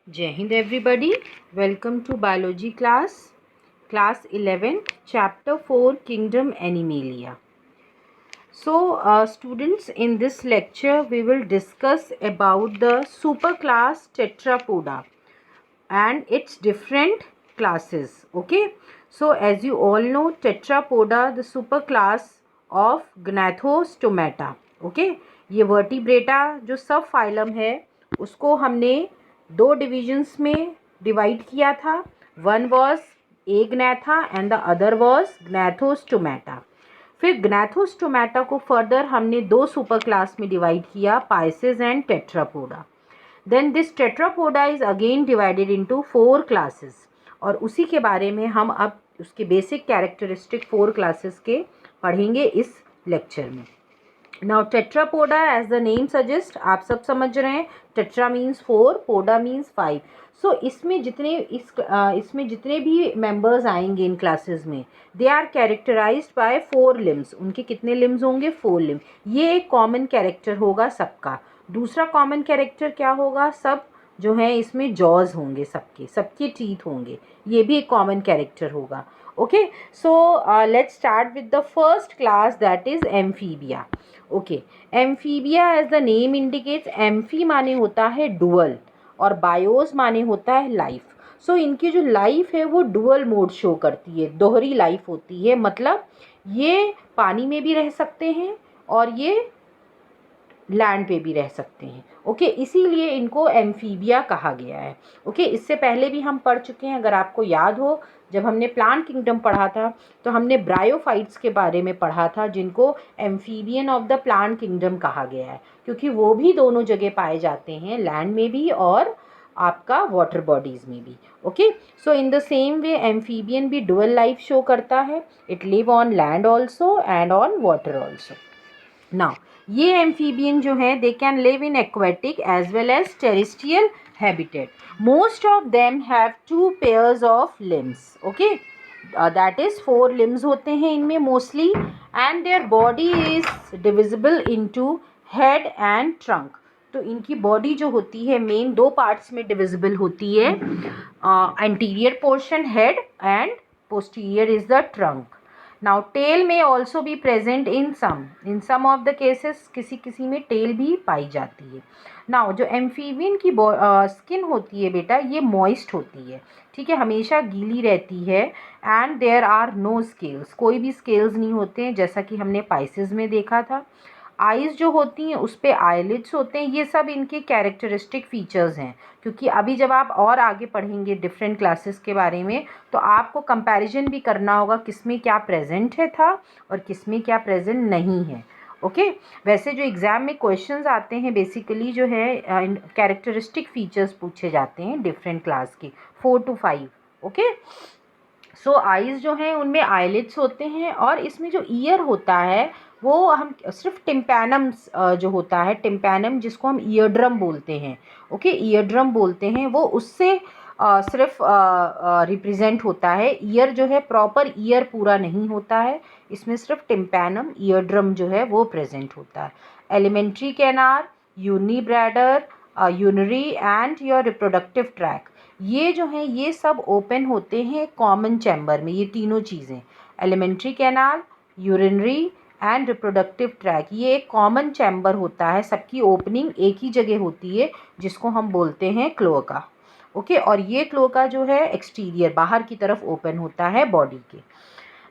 Jai Hind everybody, welcome to biology class 11th, chapter 4, Kingdom Animalia. So students, in this lecture we will discuss about the superclass Tetrapoda and its different classes. Okay, so as you all know, Tetrapoda the superclass of Gnathostomata. Okay, ये vertebrata जो सब phylum है उसको हमने दो divisions में divide किया था. One was Agnatha and the other was Gnathostomata. फिर ग्नैथोस्टोमेटा को फर्दर हमने दो सुपर क्लास में डिवाइड किया, Pisces and Tetrapoda. Then this Tetrapoda is again divided into 4 classes और उसी के बारे में हम अब उसके बेसिक कैरेक्टरिस्टिक 4 क्लासेस के पढ़ेंगे इस लेक्चर में. Now tetrapoda as the name suggest, आप सब समझ रहे हैं, tetra means 4, poda means 5. So इसमें जितने भी मेंबर्स आएंगे इन क्लासेस में, they are characterized by 4 limbs. उनके कितने लिम्स होंगे? 4 लिम्स. ये एक कॉमन कैरेक्टर होगा सबका. दूसरा कॉमन कैरेक्टर क्या होगा? सब जो है इसमें जॉज होंगे, सबके टीथ होंगे. ये भी एक कॉमन कैरेक्टर होगा. Okay, so let's start with the first class, that is amphibia. Okay, amphibia as the name indicates, amphi माने होता है डुअल और बायोस माने होता है लाइफ. सो इनकी जो लाइफ है वो डुअल मोड शो करती है, दोहरी लाइफ होती है. मतलब ये पानी में भी रह सकते हैं और ये लैंड पे भी रह सकते हैं. ओके, इसीलिए इनको एम्फीबिया कहा गया है. ओके, इससे पहले भी हम पढ़ चुके हैं. अगर आपको याद हो, जब हमने प्लांट किंगडम पढ़ा था तो हमने ब्रायोफाइट्स के बारे में पढ़ा था, जिनको amphibian of the plant kingdom कहा गया है, क्योंकि वो भी दोनों जगह पाए जाते हैं, लैंड में भी और आपका वाटर बॉडीज़ में भी. Okay, so in the same way amphibian भी डुअल लाइफ शो करता है. It live on land also and on water also. Now ये एम्फीबियन जो है, they can live in aquatic as well as terrestrial habitat. Most of them have 2 pairs of limbs. Okay, that is 4 limbs होते हैं इनमें mostly, and their body is divisible into head and trunk. तो इनकी body जो होती है main 2 parts में divisible होती है. Anterior portion head and posterior is the trunk. Now tail में ऑल्सो भी present in some of the cases, किसी में टेल भी पाई जाती है. नाउ जो एम्फीबियन की स्किन होती है बेटा, ये मॉइस्ट होती है. ठीक है, हमेशा गीली रहती है. And there are no scales, कोई भी स्केल्स नहीं होते हैं, जैसा कि हमने पाइसेस में देखा था. आइज़ जो होती हैं उस पर आईलिड्स होते हैं. ये सब इनके कैरेक्टरिस्टिक फीचर्स हैं, क्योंकि अभी जब आप और आगे पढ़ेंगे डिफरेंट क्लासेस के बारे में, तो आपको कंपैरिजन भी करना होगा किसमें क्या प्रेजेंट है था और किसमें क्या प्रेजेंट नहीं है. ओके, वैसे जो एग्ज़ाम में क्वेश्चंस आते हैं बेसिकली जो है कैरेक्टरिस्टिक फीचर्स पूछे जाते हैं डिफरेंट क्लास के, 4 to 5. ओके, सो आइज़ जो हैं उनमें आईलिड्स होते हैं, और इसमें जो ईयर होता है वो हम सिर्फ टिम्पैनम जो होता है, टिम्पैनम जिसको हम ईयर ड्रम बोलते हैं. ओके, ईयर ड्रम बोलते हैं, वो उससे सिर्फ रिप्रेजेंट होता है. ईयर जो है प्रॉपर ईयर पूरा नहीं होता है, इसमें सिर्फ टिम्पैनम ईयर ड्रम जो है वो प्रेजेंट होता है. Alimentary canal, urinary bladder, urinary and your reproductive tract, ये जो है ये सब ओपन होते हैं कॉमन चैम्बर में. ये तीनों चीज़ें, alimentary canal, urinary and reproductive tract, ये एक कॉमन चैम्बर होता है. सबकी ओपनिंग एक ही जगह होती है, जिसको हम बोलते हैं क्लोएका. ओके, और ये क्लोएका जो है एक्सटीरियर, बाहर की तरफ ओपन होता है बॉडी के.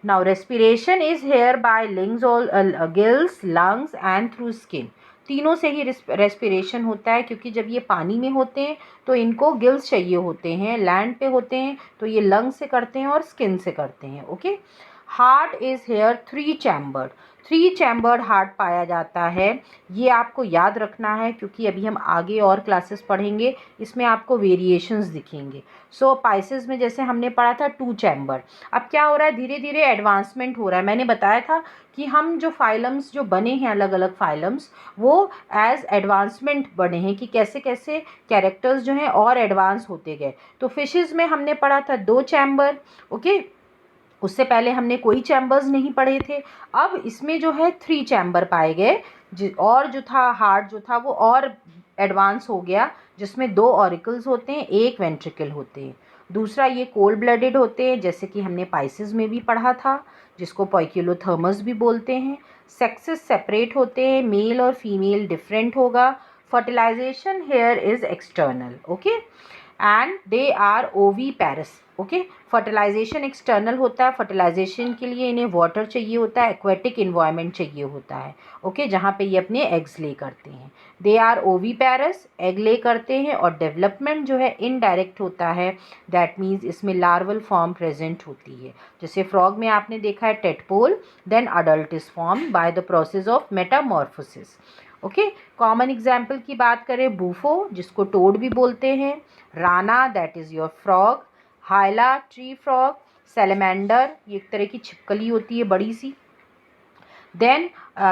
Now respiration is here by lungs और gills, lungs and through skin. तीनों से ही रेस्पिरेशन होता है, क्योंकि जब ये पानी में होते हैं तो इनको गिल्स चाहिए होते हैं, लैंड पे होते हैं तो ये लंग्स से करते हैं और स्किन से करते हैं. Okay, heart is here 3 chambered heart पाया जाता है. ये आपको याद रखना है, क्योंकि अभी हम आगे और क्लासेस पढ़ेंगे, इसमें आपको वेरिएशंस दिखेंगे. सो पाइसेस में जैसे हमने पढ़ा था 2 चैम्बर. अब क्या हो रहा है, धीरे धीरे एडवांसमेंट हो रहा है. मैंने बताया था कि हम जो फाइलम्स जो बने हैं, अलग अलग फाइलम्स, वो एज एडवांसमेंट बने हैं, कि कैसे कैसे कैरेक्टर्स जो हैं और एडवांस होते गए. तो फिशेस में हमने पढ़ा था 2 चैम्बर. ओके, उससे पहले हमने कोई चैम्बर्स नहीं पढ़े थे. अब इसमें जो है 3 चैम्बर पाए गए, और जो था हार्ट जो था वो और एडवांस हो गया, जिसमें 2 ऑरिकल्स होते हैं, 1 वेंट्रिकल होते हैं। दूसरा ये कोल्ड ब्लडेड होते हैं, जैसे कि हमने पाइसेस में भी पढ़ा था, जिसको पोइकिलोथर्मस भी बोलते हैं। सेक्सेस सेपरेट होते हैं, मेल और फीमेल डिफरेंट होगा। Fertilization here is external, okay, and they are oviparous, okay. Fertilization external होता है, फर्टिलाइजेशन के लिए इन्हें वाटर चाहिए होता है, एक्वेटिक इन्वायरमेंट चाहिए होता है, ओके, जहाँ पे ये अपने एग्स ले करते हैं। दे आर ओवीपैरस, एग ले करते हैं, और डेवलपमेंट जो है इनडायरेक्ट होता है, दैट मीन्स इसमें लार्वल फॉर्म प्रेजेंट होती है। जैसे फ्रॉग में आपने देखा है tadpole, then adult is form by the process of metamorphosis, okay. Common example की बात करें, बूफो जिसको टोड भी बोलते हैं, rana that is your frog, hyla tree frog, salamander ये एक तरह की छिपकली होती है बड़ी सी, देन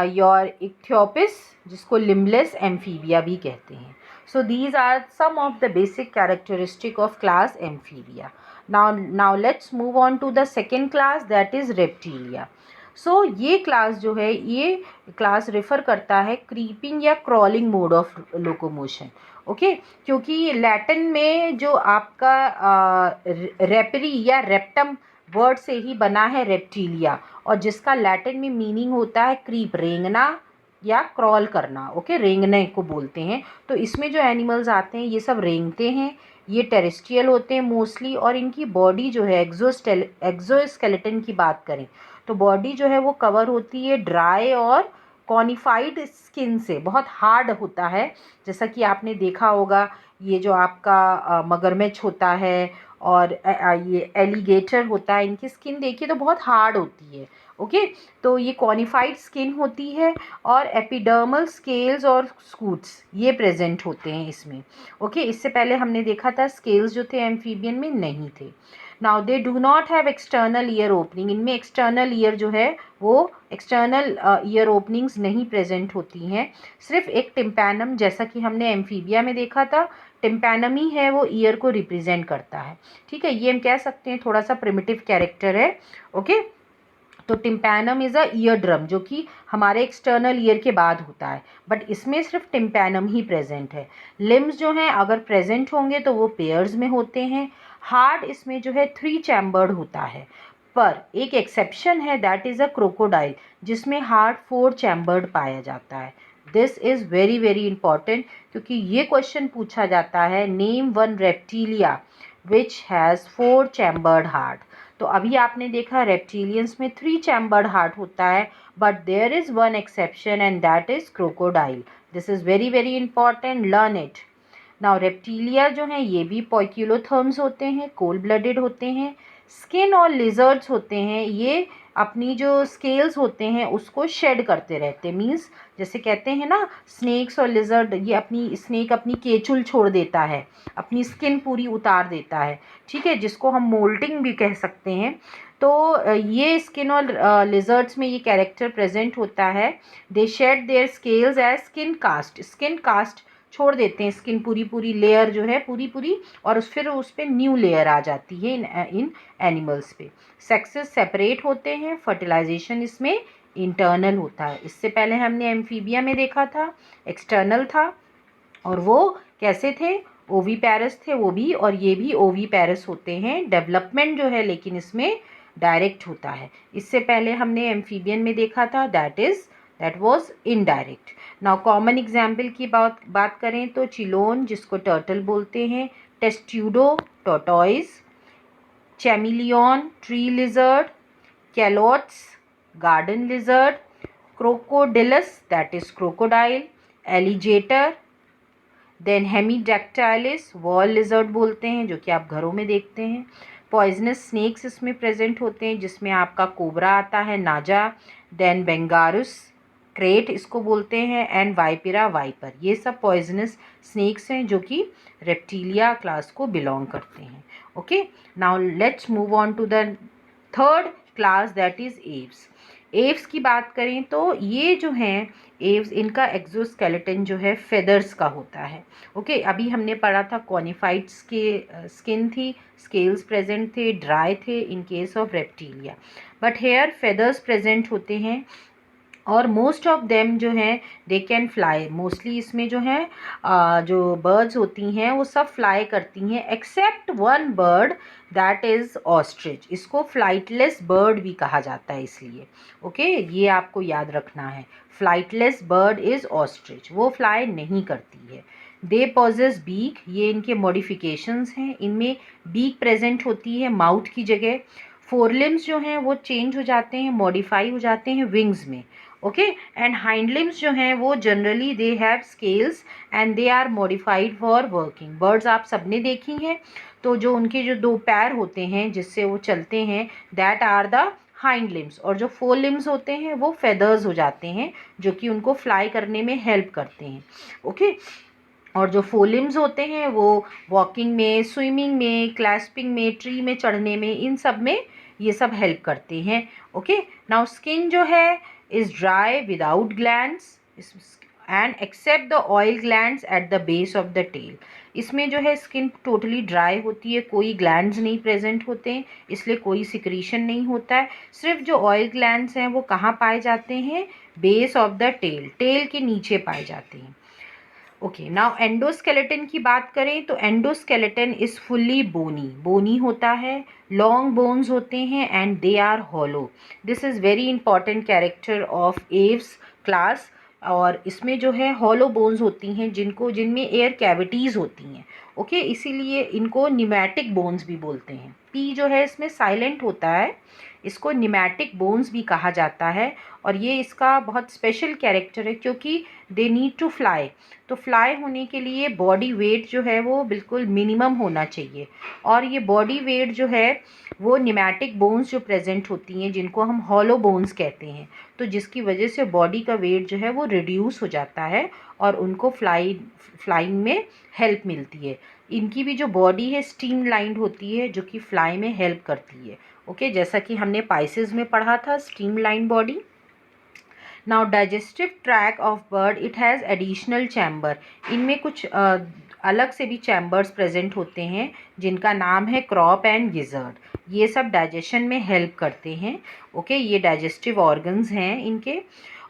योर इक्थियोपिस जिसको लिम्बलेस एम्फीबिया भी कहते हैं। So these are some of the basic characteristic of class Amphibia. Now let's move on to the second class, that is Reptilia. So ये क्लास जो है, ये क्लास रेफर करता है क्रीपिंग या crawling mode of locomotion, okay. क्योंकि Latin में जो आपका रेपरी या रेप्टम वर्ड से ही बना है रेप्टिलिया, और जिसका लैटिन में मीनिंग होता है क्रीप, रेंगना या क्रॉल करना, ओके, रेंगने को बोलते हैं। तो इसमें जो एनिमल्स आते हैं ये सब रेंगते हैं, ये टेरेस्ट्रियल होते हैं मोस्टली, और इनकी बॉडी जो है एक्सोस्केलेटन की बात करें तो बॉडी जो है वो कवर होती है ड्राई और कॉनिफाइड स्किन से, बहुत हार्ड होता है। जैसा कि आपने देखा होगा, ये जो आपका मगरमच्छ होता है और ये एलिगेटर होता है, इनकी स्किन देखिए तो बहुत हार्ड होती है, ओके। तो ये कॉनिफाइड स्किन होती है, और एपिडर्मल स्केल्स और स्कूट्स ये प्रेजेंट होते हैं इसमें, ओके। इससे पहले हमने देखा था स्केल्स जो थे एम्फीबियन में नहीं थे। Now they do not have external ear opening, इनमें एक्सटर्नल ईयर जो है वो एक्सटर्नल ईयर ओपनिंग्स नहीं प्रेजेंट होती हैं। सिर्फ एक टिम्पैनम, जैसा कि हमने एम्फीबिया में देखा था, टिम्पैनम ही है वो ईयर को रिप्रेजेंट करता है, ठीक है। ये हम कह सकते हैं थोड़ा सा प्रिमिटिव कैरेक्टर है, ओके। तो tympanum is a ear drum, जो कि हमारे एक्सटर्नल ईयर के बाद होता है, बट इसमें सिर्फ टिम्पैनम ही प्रेजेंट है। लिम्स जो हैं अगर प्रेजेंट होंगे तो वो पेयर्स में होते हैं। हार्ट इसमें जो है 3 चैम्बर्ड होता है, पर एक एक्सेप्शन है, दैट इज़ अ क्रोकोडाइल, जिसमें हार्ट 4 चैम्बर्ड पाया जाता है। This is very very important, क्योंकि ये क्वेश्चन पूछा जाता है, name one reptilia which has 4 chambered heart. तो अभी आपने देखा रेप्टिलियंस में 3 चैम्बर्ड हार्ट होता है, but there is one exception and that is crocodile. This is very very important, learn it. Now reptilia जो हैं ये भी पोइकिलोथर्म्स होते हैं, कोल्ड ब्लडेड होते हैं। स्किन और लिजर्ड्स होते हैं, ये अपनी जो स्केल्स होते हैं उसको शेड करते रहते हैं, मीन्स जैसे कहते हैं ना स्नेक्स और लिजर्ड, ये अपनी स्नेक अपनी केचुल छोड़ देता है, अपनी स्किन पूरी उतार देता है, ठीक है, जिसको हम मोल्टिंग भी कह सकते हैं। तो ये स्किन और लिजर्ड्स में ये कैरेक्टर प्रेजेंट होता है। They shed their scales as skin cast छोड़ देते हैं, स्किन पूरी पूरी लेयर जो है पूरी पूरी, और फिर उस पर न्यू लेयर आ जाती है इन एनिमल्स पे। सेक्सेस सेपरेट होते हैं, फर्टिलाइजेशन इसमें इंटरनल होता है। इससे पहले हमने एम्फीबिया में देखा था एक्सटर्नल था, और वो कैसे थे, ओवीपैरस थे वो भी, और ये भी ओवीपैरस होते हैं। डेवलपमेंट जो है लेकिन इसमें डायरेक्ट होता है। इससे पहले हमने एम्फीबियन में देखा था, that was indirect. Now common example की बात करें तो चिलोन जिसको टर्टल बोलते हैं, Testudo tortoise, chameleon tree lizard, Calotes garden lizard, Crocodilus that is crocodile, alligator, then Hemidactylus wall lizard बोलते हैं, जो कि आप घरों में देखते हैं। पॉइजनस स्नेक्स इसमें प्रेजेंट होते हैं, जिसमें आपका कोबरा आता है, नाजा, देन बेंगारुस क्रेट इसको बोलते हैं, एंड वाइपिरा वाइपर, ये सब पॉइजनस स्नेक्स हैं जो कि रेप्टिलिया क्लास को बिलोंग करते हैं, okay. Now let's move on to the third class, that is aves. Aves की बात करें तो ये जो हैं एव्स, इनका एक्सोस्केलेटन जो है फेदर्स का होता है, ओके। अभी हमने पढ़ा था कॉनिफाइड स्किन थी, स्केल्स प्रेजेंट थे, ड्राई थे in case of reptilia, but here feathers present होते हैं, और मोस्ट ऑफ देम जो हैं दे कैन फ्लाई। मोस्टली इसमें जो है जो बर्ड्स होती हैं वो सब फ्लाई करती हैं, except one bird that is ostrich. इसको फ्लाइटलेस बर्ड भी कहा जाता है इसलिए। ओके, ये आपको याद रखना है। फ्लाइटलेस बर्ड इज़ ऑस्ट्रिच, वो फ्लाई नहीं करती है। दे पॉजेस बीक, ये इनके मॉडिफिकेशंस हैं, इनमें बीक प्रेजेंट होती है माउथ की जगह। फोरलिम्स जो हैं वो चेंज हो जाते हैं, मॉडिफाई हो जाते हैं विंग्स में। ओके, एंड हाइंड लिम्स जो हैं वो generally they have scales and they are modified for working. Birds आप सबने देखी हैं, तो जो उनके जो दो पैर होते हैं जिससे वो चलते हैं, that are the hind limbs. और जो फोर लिम्स होते हैं वो फेदर्स हो जाते हैं, जो कि उनको फ्लाई करने में हेल्प करते हैं। ओके, और जो फोर लिम्स होते हैं वो वॉकिंग में, स्विमिंग में, क्लैस्पिंग में, ट्री में चढ़ने में, इन सब में ये सब हेल्प करते हैं। ओके, नाउ स्किन जो है is dry without glands and except the oil glands at the base of the tail. इसमें जो है स्किन टोटली ड्राई होती है, कोई ग्लैंड्स नहीं प्रेजेंट होते हैं, इसलिए कोई सिक्रीशन नहीं होता है। सिर्फ जो ऑयल ग्लैंड्स हैं वो कहाँ पाए जाते हैं? Base of the tail, tail के नीचे पाए जाते हैं। ओके, नाउ एंडोस्केलेटन की बात करें तो endoskeleton is fully bony, bony होता है, लॉन्ग बोन्स होते हैं and they are hollow. This is very important character of aves class. और इसमें जो है हॉलो बोन्स होती हैं जिनमें एयर कैविटीज़ होती हैं। ओके, इसीलिए इनको न्यूमैटिक बोन्स भी बोलते हैं। पी जो है इसमें साइलेंट होता है, इसको न्यूमैटिक बोन्स भी कहा जाता है। और ये इसका बहुत स्पेशल कैरेक्टर है क्योंकि दे नीड टू फ्लाई। तो फ्लाई होने के लिए बॉडी वेट जो है वो बिल्कुल मिनिमम होना चाहिए। और ये बॉडी वेट जो है वो न्यूमैटिक बोन्स जो प्रेजेंट होती हैं जिनको हम हॉलो बोन्स कहते हैं, तो जिसकी वजह से बॉडी का वेट जो है वो रिड्यूस हो जाता है और उनको फ्लाइंग में हेल्प मिलती है। इनकी भी जो बॉडी है स्ट्रीम लाइंड होती है जो कि फ्लाई में हेल्प करती है। ओके, जैसा कि हमने पाइसेस में पढ़ा था stream line body. Now digestive track of bird it has additional chamber. इनमें कुछ अलग से भी चैम्बर्स प्रेजेंट होते हैं जिनका नाम है क्रॉप एंड गिजर्ड। ये सब डाइजेशन में हेल्प करते हैं। ओके, ये डाइजेस्टिव ऑर्गन्स हैं इनके।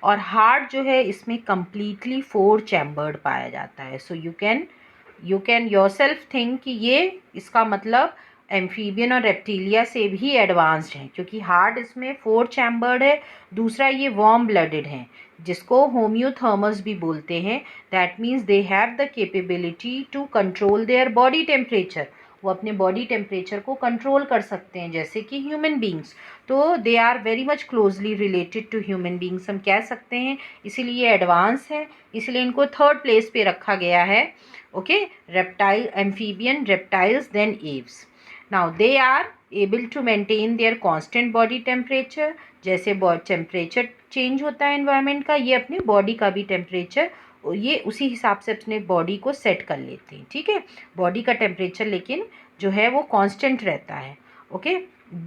और हार्ट जो है इसमें कम्प्लीटली 4 चैम्बर्ड पाया जाता है। So you can yourself think कि ये इसका मतलब एम्फीबियन और रेप्टिलिया से भी एडवांस्ड हैं, क्योंकि हार्ट इसमें 4 चैम्बर्ड है। दूसरा, ये वार्म ब्लडेड हैं जिसको होम्योथर्मस भी बोलते हैं। That means they have the capability to control their body temperature. वो अपने बॉडी टेम्परेचर को कंट्रोल कर सकते हैं जैसे कि ह्यूमन बींग्स। तो they are very much closely related to human beings हम कह सकते हैं, इसीलिए एडवांस है, इसलिए इनको 3rd प्लेस पे रखा गया है। Okay, reptile, amphibian, reptiles, then aves. Now they are able to maintain their constant body temperature. जैसे टेम्परेचर चेंज होता है एनवायरनमेंट का, ये अपनी बॉडी का भी टेम्परेचर ये उसी हिसाब से अपने बॉडी को सेट कर लेते हैं। ठीक है, बॉडी का टेम्परेचर लेकिन जो है वो कांस्टेंट रहता है। ओके,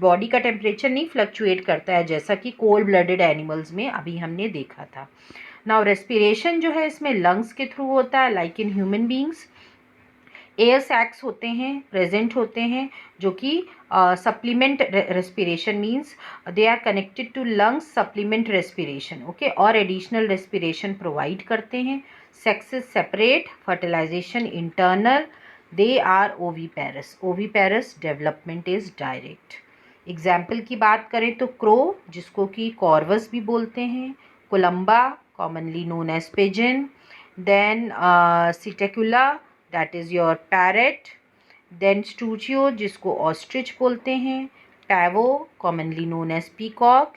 बॉडी का टेम्परेचर नहीं फ्लक्चुएट करता है जैसा कि कोल्ड ब्लडेड एनिमल्स में अभी हमने देखा था। नाउ रेस्पिरेशन जो है इसमें लंग्स के थ्रू होता है, like in human beings. Air sacs होते हैं, प्रेजेंट होते हैं, जो कि supplement respiration means they are connected to lungs supplement respiration. Okay, और एडिशनल रेस्पिरेशन प्रोवाइड करते हैं। Sexes separate, fertilization internal, they are oviparous. Oviparous development is direct. Example की बात करें तो क्रो, जिसको कि कॉर्वस भी बोलते हैं, Columba commonly known as pigeon, then Psittacula that is your parrot, then Struthio जिसको ऑस्ट्रिच बोलते हैं, Pavo commonly known as peacock,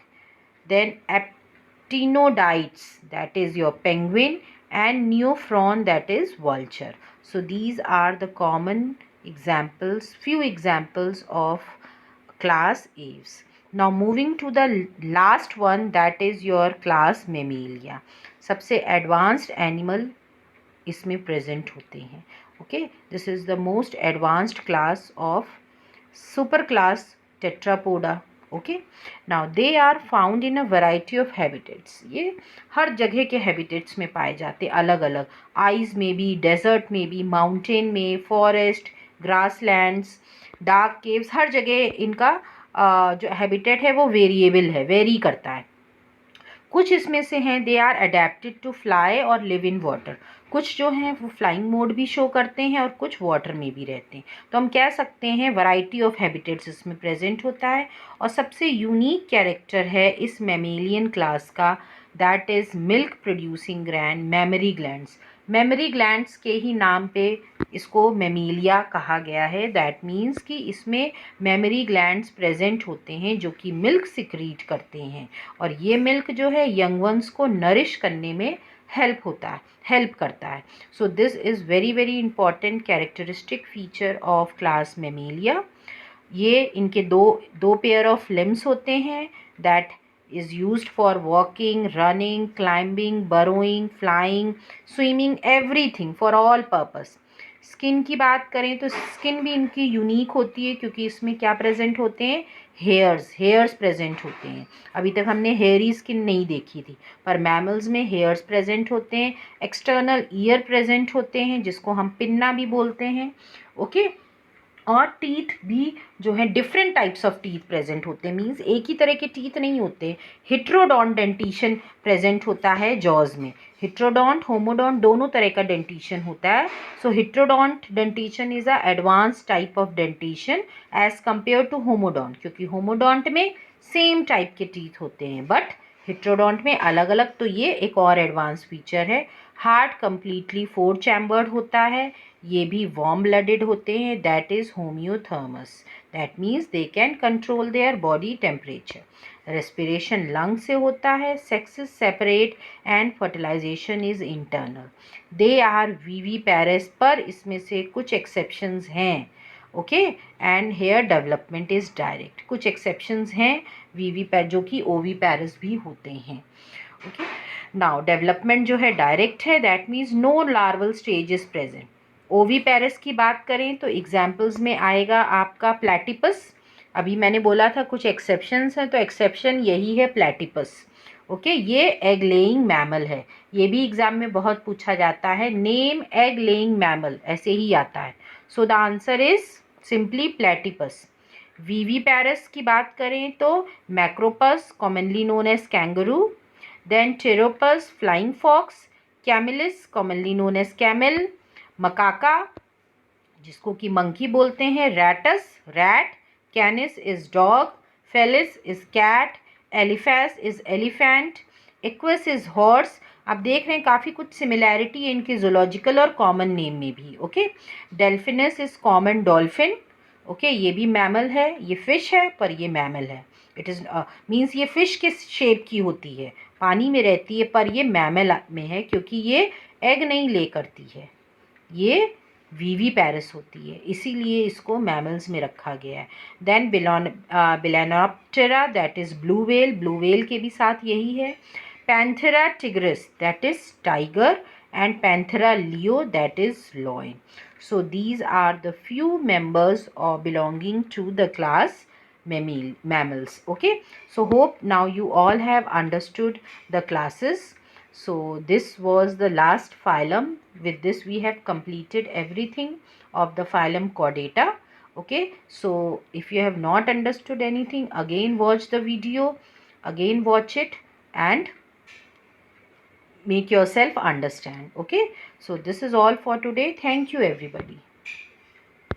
then Aptenodytes that is your penguin, and neophron that is vulture. So these are the common examples, few examples of class Aves. Now moving to the last one that is your class Mammalia. सबसे advanced animal इसमें present होते हैं. Okay, this is the most advanced class of super class Tetrapoda. Okay, now they are found in a variety of habitats. ये हर जगह के habitats में पाए जाते हैं, अलग अलग, आइस में भी, डेजर्ट में भी, माउंटेन में, फॉरेस्ट, ग्रासलैंड्स, डार्क केव्स, हर जगह इनका जो हैबिटेट है वो वेरिएबल है, वेरी करता है। कुछ इसमें से हैं they are adapted to fly और लिव इन वाटर, कुछ जो हैं वो फ्लाइंग मोड भी शो करते हैं और कुछ वाटर में भी रहते हैं। तो हम कह सकते हैं वैरायटी ऑफ हैबिटेट्स इसमें प्रेजेंट होता है। और सबसे यूनिक कैरेक्टर है इस मैमेलियन क्लास का, that is milk producing gland, mammary glands. Mammary glands के ही नाम पे इसको मेमेलिया कहा गया है। दैट मीन्स कि इसमें मेमरी ग्लैंड्स प्रेजेंट होते हैं जो कि मिल्क सिक्रीट करते हैं, और ये मिल्क जो है यंग वंस को नरिश करने में हेल्प करता है। So this is very very important characteristic feature of class Mammalia. ये इनके दो पेयर ऑफ लिम्स होते हैं, that is used for walking, running, climbing, burrowing, flying, swimming, everything, for all purpose. Skin की बात करें तो स्किन भी इनकी यूनिक होती है क्योंकि इसमें क्या प्रेजेंट होते हैं, हेयर्स प्रेजेंट होते हैं। अभी तक हमने हेयरी स्किन नहीं देखी थी, पर मैमल्स में हेयर्स प्रेजेंट होते हैं। एक्सटर्नल ईयर प्रेजेंट होते हैं जिसको हम पिन्ना भी बोलते हैं। ओके, और टीथ भी जो है different types of teeth present होते हैं, मींस एक ही तरह के टीथ नहीं होते। हिट्रोडॉन्ट डेंटिशन प्रेजेंट होता है जॉज में। हिट्रोडॉन्ट होमोडॉन्ट दोनों तरह का डेंटिशन होता है। So heterodont dentition is a advance type of dentition as compare to homodont, क्योंकि होमोडॉन्ट में सेम टाइप के टीथ होते हैं बट हिट्रोडॉन्ट में अलग अलग। तो ये एक और एडवांस फीचर है। हार्ट कंप्लीटली 4 चैम्बर्ड होता है। ये भी वार्म ब्लडेड होते हैं, that is homeothermous, that means they can control their body temperature. Respiration lung से होता है, sex is separate and fertilization is internal. They are viviparous, पर इसमें से कुछ एक्सेप्शंस हैं। Okay, and here development is direct, कुछ एक्सेप्शंस हैं विविपैर जो कि ओविपेरस भी होते हैं। ओके, नाउ डेवलपमेंट जो है डायरेक्ट है, that means no larval stage is present. Oviparous की बात करें तो एग्जाम्पल्स में आएगा आपका प्लेटिपस। अभी मैंने बोला था कुछ एक्सेप्शंस हैं, तो एक्सेप्शन यही है प्लेटिपस। ओके, ये एग लेइंग मैमल है, ये भी एग्जाम में बहुत पूछा जाता है। नेम एग लेइंग मैमल, ऐसे ही आता है। So the answer is simply platypus. Viviparous की बात करें तो Macropus, commonly known as kangaroo, then Pteropus flying fox, Camelus commonly known as camel, Macaca जिसको कि मंकी बोलते हैं, Rattus rat, Canis is dog, Felis is cat, Elephas is elephant, Equus is horse. आप देख रहे हैं काफ़ी कुछ सिमिलैरिटी है इनके जोलॉजिकल और कॉमन नेम में भी। Okay, Delphinus is common dolphin. Okay, ये भी मैमल है, ये फिश है पर ये मैमल है। इट इज़ मीन्स ये फिश किस शेप की होती है, पानी में रहती है, पर ये मैमल में है क्योंकि ये एग नहीं ले करती है, ये विविपेरस होती है, इसीलिए इसको मैमल्स में रखा गया है। Then Balaenoptera that is blue whale, blue whale के भी साथ यही है। Panthera tigris that is tiger, and Panthera leo that is lion. So these are the few members belonging to the class mammals. Okay, so hope now you all have understood the classes. So this was the last phylum. With this we have completed everything of the phylum Chordata. Okay, so if you have not understood anything, again watch the video, again watch it and make yourself understand. Okay, so this is all for today. Thank you everybody.